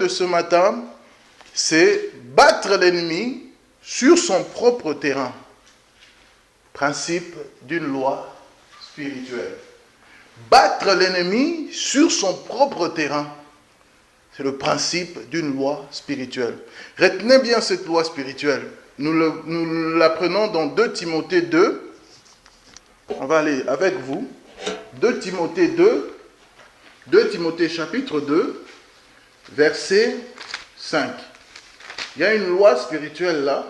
de ce matin, c'est battre l'ennemi sur son propre terrain. Principe d'une loi spirituelle. Battre l'ennemi sur son propre terrain. C'est le principe d'une loi spirituelle. Retenez bien cette loi spirituelle. Nous l'apprenons dans 2 Timothée 2. On va aller avec vous. 2 Timothée 2. 2 Timothée chapitre 2, verset 5. Il y a une loi spirituelle là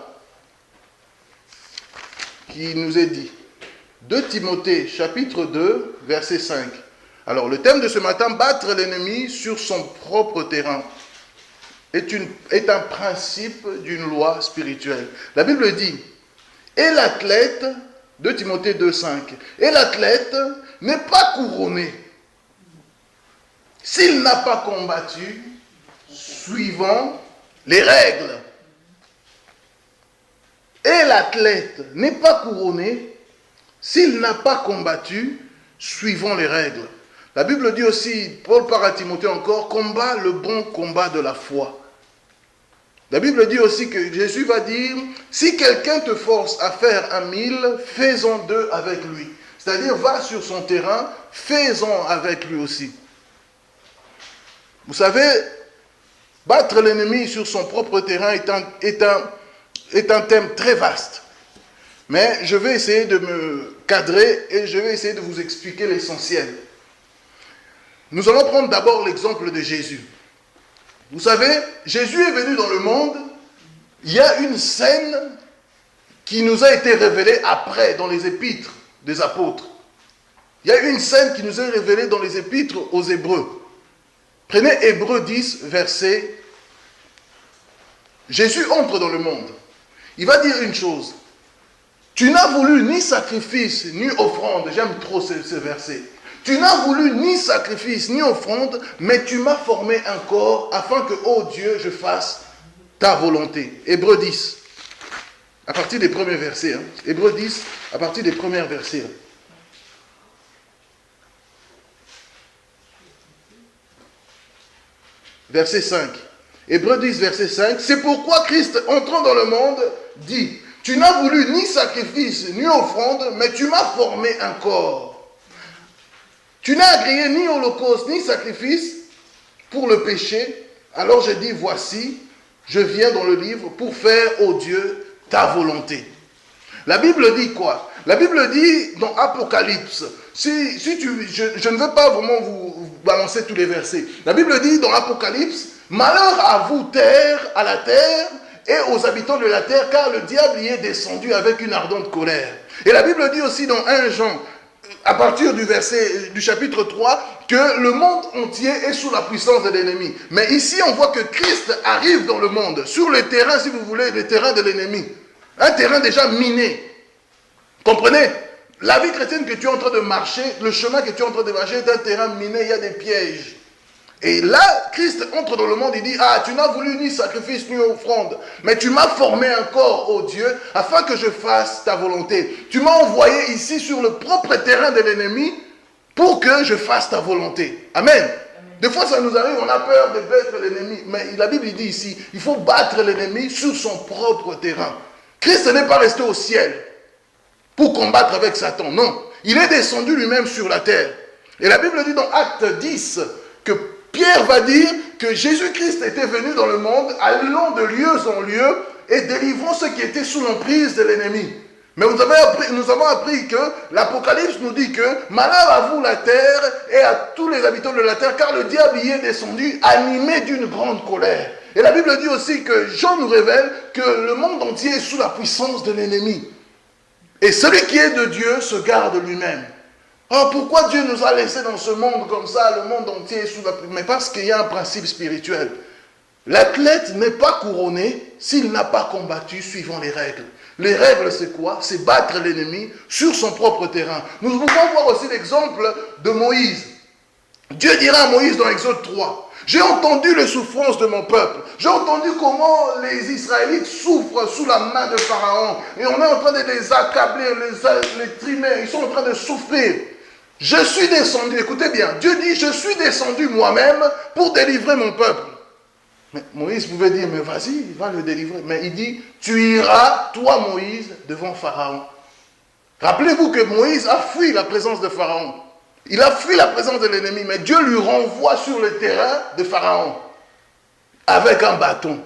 qui nous est dit. 2 Timothée chapitre 2, verset 5. Alors, le thème de ce matin, battre l'ennemi sur son propre terrain, est un principe d'une loi spirituelle. La Bible dit, et l'athlète, 2 Timothée 2, 5, et l'athlète n'est pas couronné s'il n'a pas combattu suivant les règles. Et l'athlète n'est pas couronné s'il n'a pas combattu suivant les règles. La Bible dit aussi, Paul parle à Timothée encore, combat le bon combat de la foi. La Bible dit aussi que Jésus va dire, si quelqu'un te force à faire 1000, fais-en 2 avec lui. C'est-à-dire, va sur son terrain, fais-en avec lui aussi. Vous savez, battre l'ennemi sur son propre terrain est un thème très vaste. Mais je vais essayer de me cadrer et je vais essayer de vous expliquer l'essentiel. Nous allons prendre d'abord l'exemple de Jésus. Vous savez, Jésus est venu dans le monde, il y a une scène qui nous a été révélée après dans les épîtres des apôtres. Il y a une scène qui nous est révélée dans les épîtres aux Hébreux. Prenez Hébreux 10, verset. Jésus entre dans le monde. Il va dire une chose. Tu n'as voulu ni sacrifice, ni offrande. J'aime trop ce verset. Tu n'as voulu ni sacrifice, ni offrande, mais tu m'as formé un corps afin que, ô Dieu, je fasse ta volonté. Hébreux 10, à partir des premiers versets. Hébreux 10, à partir des premiers versets. Verset 5. Hébreux 10, verset 5. C'est pourquoi Christ, entrant dans le monde, dit, tu n'as voulu ni sacrifice, ni offrande, mais tu m'as formé un corps. Tu n'as agréé ni holocauste, ni sacrifice pour le péché. Alors j'ai dit, voici, je viens dans le livre pour faire, ô Dieu, ta volonté. La Bible dit quoi? La Bible dit dans Apocalypse, je ne veux pas vraiment vous balancer tous les versets. La Bible dit dans Apocalypse, malheur à vous, terre, à la terre, et aux habitants de la terre, car le diable y est descendu avec une ardente colère. Et la Bible dit aussi dans 1 Jean, à partir du chapitre 3, que le monde entier est sous la puissance de l'ennemi. Mais ici, on voit que Christ arrive dans le monde, sur le terrain, si vous voulez, le terrain de l'ennemi. Un terrain déjà miné. Comprenez? La vie chrétienne que tu es en train de marcher, le chemin que tu es en train de marcher est un terrain miné, il y a des pièges. Et là, Christ entre dans le monde, il dit, ah, tu n'as voulu ni sacrifice ni offrande, mais tu m'as formé un corps, ô Dieu, afin que je fasse ta volonté. Tu m'as envoyé ici sur le propre terrain de l'ennemi pour que je fasse ta volonté. Amen. Des fois, ça nous arrive, on a peur de battre l'ennemi. Mais la Bible dit ici, il faut battre l'ennemi sur son propre terrain. Christ n'est pas resté au ciel pour combattre avec Satan. Non, il est descendu lui-même sur la terre. Et la Bible dit dans Acte 10 que Pierre va dire que Jésus-Christ était venu dans le monde, allant de lieu en lieu et délivrant ceux qui étaient sous l'emprise de l'ennemi. Mais nous avons appris que l'Apocalypse nous dit que malheur à vous la terre et à tous les habitants de la terre, car le diable y est descendu animé d'une grande colère. Et la Bible dit aussi que Jean nous révèle que le monde entier est sous la puissance de l'ennemi. Et celui qui est de Dieu se garde lui-même. Oh, pourquoi Dieu nous a laissés dans ce monde comme ça, le monde entier est sous la... Mais parce qu'il y a un principe spirituel. L'athlète n'est pas couronné s'il n'a pas combattu suivant les règles. Les règles, c'est quoi? C'est battre l'ennemi sur son propre terrain. Nous pouvons voir aussi l'exemple de Moïse. Dieu dira à Moïse dans Exode 3, « J'ai entendu les souffrances de mon peuple. J'ai entendu comment les Israélites souffrent sous la main de Pharaon. Et on est en train de les accabler, les trimer. Ils sont en train de souffrir. Je suis descendu, écoutez bien, Dieu dit, je suis descendu moi-même pour délivrer mon peuple. Mais Moïse pouvait dire, mais vas-y, va le délivrer. Mais il dit, tu iras, toi Moïse, devant Pharaon. Rappelez-vous que Moïse a fui la présence de Pharaon. Il a fui la présence de l'ennemi, mais Dieu lui renvoie sur le terrain de Pharaon avec un bâton.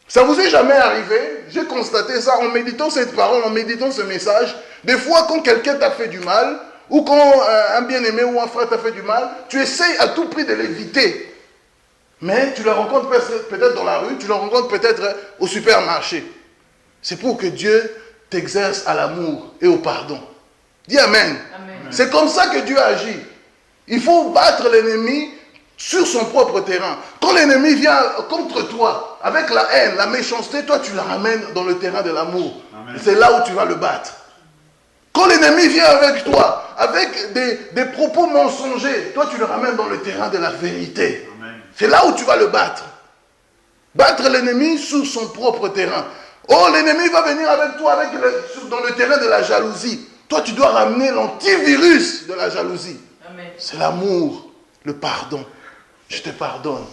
Ça vous est jamais arrivé? J'ai constaté ça en méditant cette parole, en méditant ce message. Des fois, quand quelqu'un t'a fait du mal, ou quand un bien-aimé ou un frère t'a fait du mal, tu essayes à tout prix de l'éviter. Mais tu le rencontres peut-être dans la rue, tu le rencontres peut-être au supermarché. C'est pour que Dieu t'exerce à l'amour et au pardon. Dis Amen. Amen. C'est comme ça que Dieu agit. Il faut battre l'ennemi sur son propre terrain. Quand l'ennemi vient contre toi, avec la haine, la méchanceté, toi tu le ramènes dans le terrain de l'amour. C'est là où tu vas le battre. Quand l'ennemi vient avec toi, avec des propos mensongers, toi tu le ramènes dans le terrain de la vérité. C'est là où tu vas le battre. Battre l'ennemi sur son propre terrain. Oh, l'ennemi va venir avec toi dans le terrain de la jalousie. Toi, tu dois ramener l'antivirus de la jalousie. C'est l'amour, le pardon. Je te pardonne.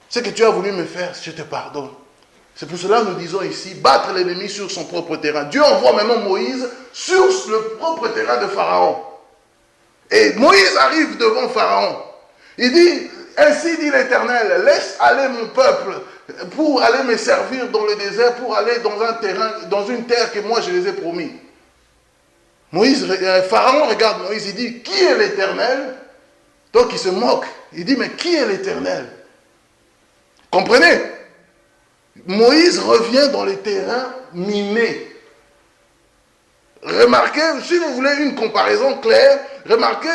Ce que tu as voulu me faire, je te pardonne. C'est pour cela que nous disons ici, battre l'ennemi sur son propre terrain. Dieu envoie maintenant Moïse sur le propre terrain de Pharaon. Et Moïse arrive devant Pharaon. Il dit, ainsi dit l'Éternel, laisse aller mon peuple pour aller me servir dans le désert, pour aller dans un terrain, dans une terre que moi je les ai promis. Pharaon regarde Moïse, il dit, qui est l'Éternel? Donc il se moque. Il dit, mais qui est l'Éternel? Comprenez? Moïse revient dans les terrains minés. Remarquez, si vous voulez une comparaison claire, remarquez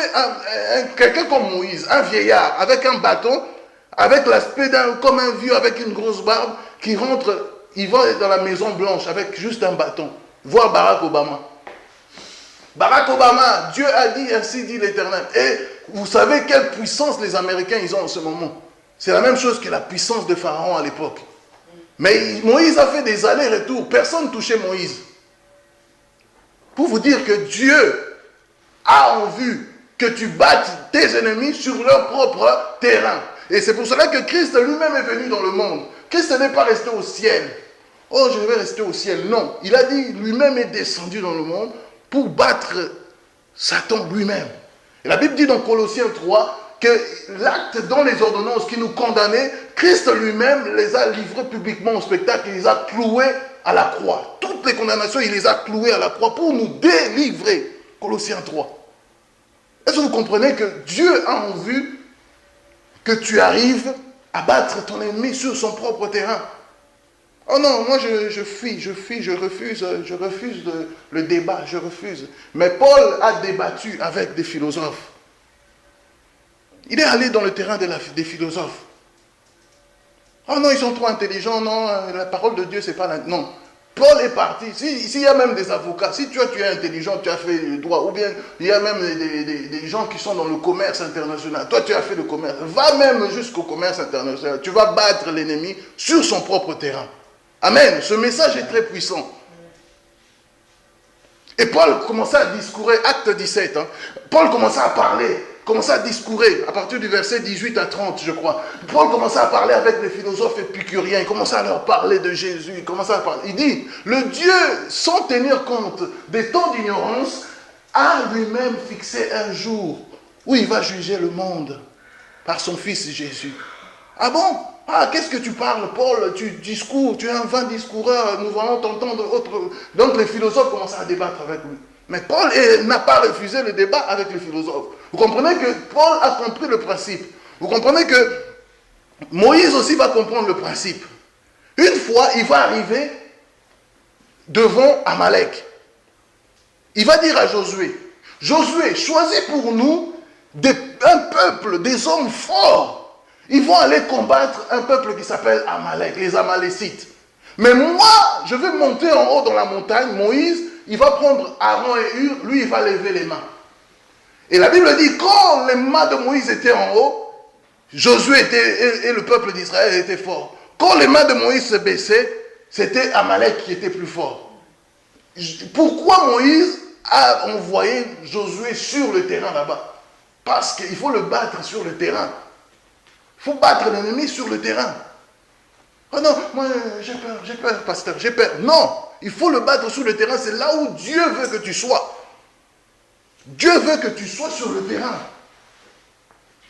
quelqu'un comme Moïse, un vieillard, avec un bâton, avec l'aspect comme un vieux avec une grosse barbe, qui rentre, il va dans la Maison Blanche avec juste un bâton. Voir Barack Obama. Barack Obama, Dieu a dit, ainsi dit l'Éternel. Et vous savez quelle puissance les Américains ils ont en ce moment. C'est la même chose que la puissance de Pharaon à l'époque. Mais Moïse a fait des allers-retours. Personne ne touchait Moïse. Pour vous dire que Dieu a en vue que tu battes tes ennemis sur leur propre terrain. Et c'est pour cela que Christ lui-même est venu dans le monde. Christ n'est pas resté au ciel. Oh, je vais rester au ciel. Non. Il a dit, lui-même est descendu dans le monde pour battre Satan lui-même. Et la Bible dit dans Colossiens 3 que l'acte dans les ordonnances qui nous condamnaient, Christ lui-même les a livrés publiquement au spectacle, il les a cloués à la croix. Toutes les condamnations, il les a clouées à la croix pour nous délivrer. Colossiens 3. Est-ce que vous comprenez que Dieu a en vue que tu arrives à battre ton ennemi sur son propre terrain? Oh non, moi je fuis, je refuse le débat, je refuse. Mais Paul a débattu avec des philosophes. Il est allé dans le terrain des philosophes. Oh non, ils sont trop intelligents, non, la parole de Dieu, c'est pas la... Non. Paul est parti. S'il y a même des avocats, si tu es intelligent, tu as fait le droit, ou bien il y a même des gens qui sont dans le commerce international, toi tu as fait le commerce, va même jusqu'au commerce international, tu vas battre l'ennemi sur son propre terrain. Amen. Ce message est très puissant. Et Paul commençait à discourir, acte 17, Paul commençait à parler, commençait à discourir, à partir du verset 18 à 30, je crois. Paul commençait à parler avec les philosophes épicuriens, il commençait à leur parler de Jésus, il dit, le Dieu, sans tenir compte des temps d'ignorance, a lui-même fixé un jour où il va juger le monde par son Fils Jésus. Ah bon? Ah, qu'est-ce que tu parles, Paul? Tu discours, tu es un vain discoureur, nous allons t'entendre autre. Donc les philosophes commencent à débattre avec lui. Mais Paul n'a pas refusé le débat avec les philosophes. Vous comprenez que Paul a compris le principe. Vous comprenez que Moïse aussi va comprendre le principe. Une fois, il va arriver devant Amalek. Il va dire à Josué, Josué, choisis pour nous un peuple, des hommes forts. Ils vont aller combattre un peuple qui s'appelle Amalek, les Amalécites. Mais moi, je vais monter en haut dans la montagne. Moïse, il va prendre Aaron et Hur, lui, il va lever les mains. Et la Bible dit, quand les mains de Moïse étaient en haut, Josué et le peuple d'Israël étaient forts. Quand les mains de Moïse se baissaient, c'était Amalek qui était plus fort. Pourquoi Moïse a envoyé Josué sur le terrain là-bas? Parce qu'il faut le battre sur le terrain. Il faut battre l'ennemi sur le terrain. Oh non, moi j'ai peur, pasteur, j'ai peur. Non, il faut le battre sur le terrain. C'est là où Dieu veut que tu sois. Dieu veut que tu sois sur le terrain.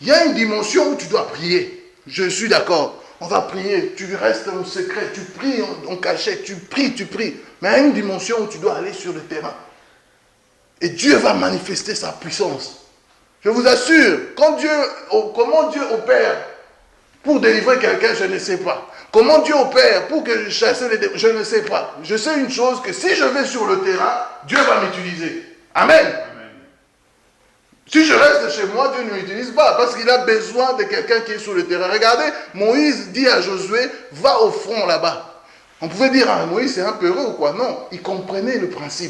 Il y a une dimension où tu dois prier. Je suis d'accord. On va prier. Tu restes en secret. Tu pries en cachette. Tu pries. Mais il y a une dimension où tu dois aller sur le terrain. Et Dieu va manifester sa puissance. Je vous assure, comment Dieu opère pour délivrer quelqu'un, je ne sais pas. Comment Dieu opère pour que je chasse les démons, je ne sais pas. Je sais une chose, que si je vais sur le terrain, Dieu va m'utiliser. Amen. Si je reste chez moi, Dieu ne m'utilise pas parce qu'il a besoin de quelqu'un qui est sur le terrain. Regardez, Moïse dit à Josué, va au front là-bas. On pouvait dire, ah, Moïse c'est un peureux ou quoi? Non, il comprenait le principe.